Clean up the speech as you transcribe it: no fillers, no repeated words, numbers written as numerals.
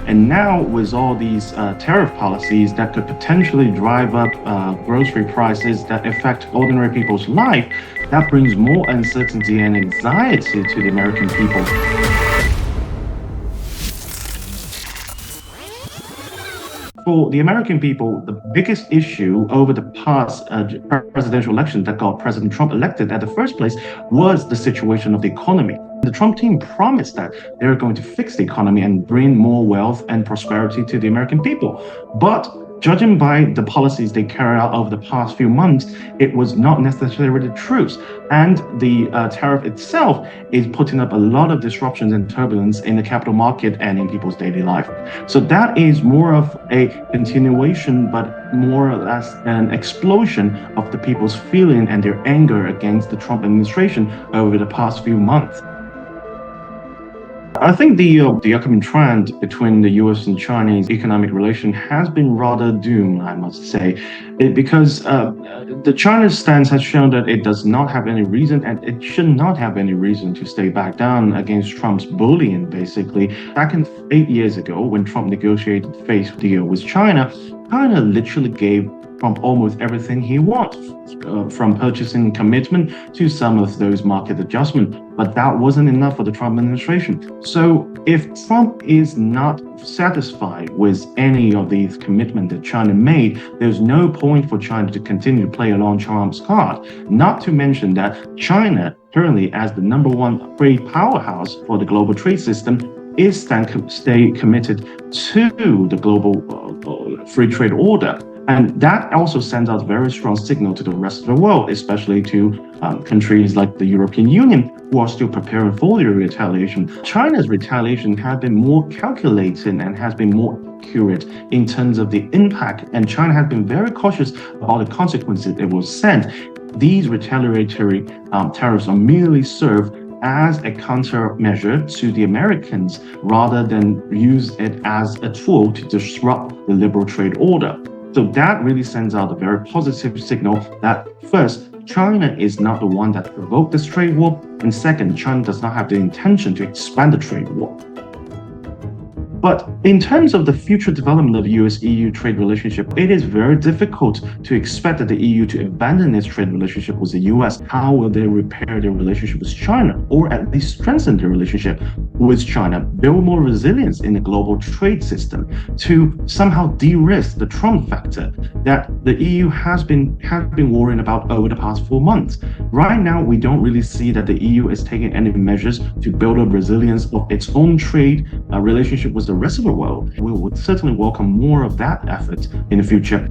And now with all these tariff policies that could potentially drive up grocery prices that affect ordinary people's life, that brings more uncertainty and anxiety to the American people. For the American people, the biggest issue over the past presidential election that got President Trump elected at the first place was the situation of the economy. The Trump team promised that they're going to fix the economy and bring more wealth and prosperity to the American people. But judging by the policies they carried out over the past few months, it was not necessarily the truth. And the tariff itself is putting up a lot of disruptions and turbulence in the capital market and in people's daily life. So that is more of a continuation, but more or less an explosion of the people's feeling and their anger against the Trump administration over the past few months. I think the upcoming trend between the U.S. and Chinese economic relation has been rather doomed, I must say, because the China's stance has shown that it does not have any reason, and it should not have any reason to stay back down against Trump's bullying, basically. Back in 8 years ago, when Trump negotiated the phase deal with China, China literally gave Trump almost everything he wants, from purchasing commitment to some of those market adjustments. But that wasn't enough for the Trump administration. So if Trump is not satisfied with any of these commitments that China made, there's no point for China to continue to play along Trump's card. Not to mention that China, currently as the #1 trade powerhouse for the global trade system, is stay committed to the global free trade order. And that also sends out a very strong signal to the rest of the world, especially to countries like the European Union, who are still preparing for their retaliation. China's retaliation has been more calculated and has been more accurate in terms of the impact, and China has been very cautious about the consequences it will send. These retaliatory tariffs are merely served as a countermeasure to the Americans rather than use it as a tool to disrupt the liberal trade order. So that really sends out a very positive signal that, first, China is not the one that provoked this trade war, and second, China does not have the intention to expand the trade war. But in terms of the future development of the US-EU trade relationship, it is very difficult to expect that the EU to abandon its trade relationship with the US. How will they repair their relationship with China, or at least strengthen their relationship with China, build more resilience in the global trade system to somehow de-risk the Trump factor that the EU has been worrying about over the past 4 months? Right now, we don't really see that the EU is taking any measures to build up resilience of its own trade relationship with the rest of the world. We would certainly welcome more of that effort in the future.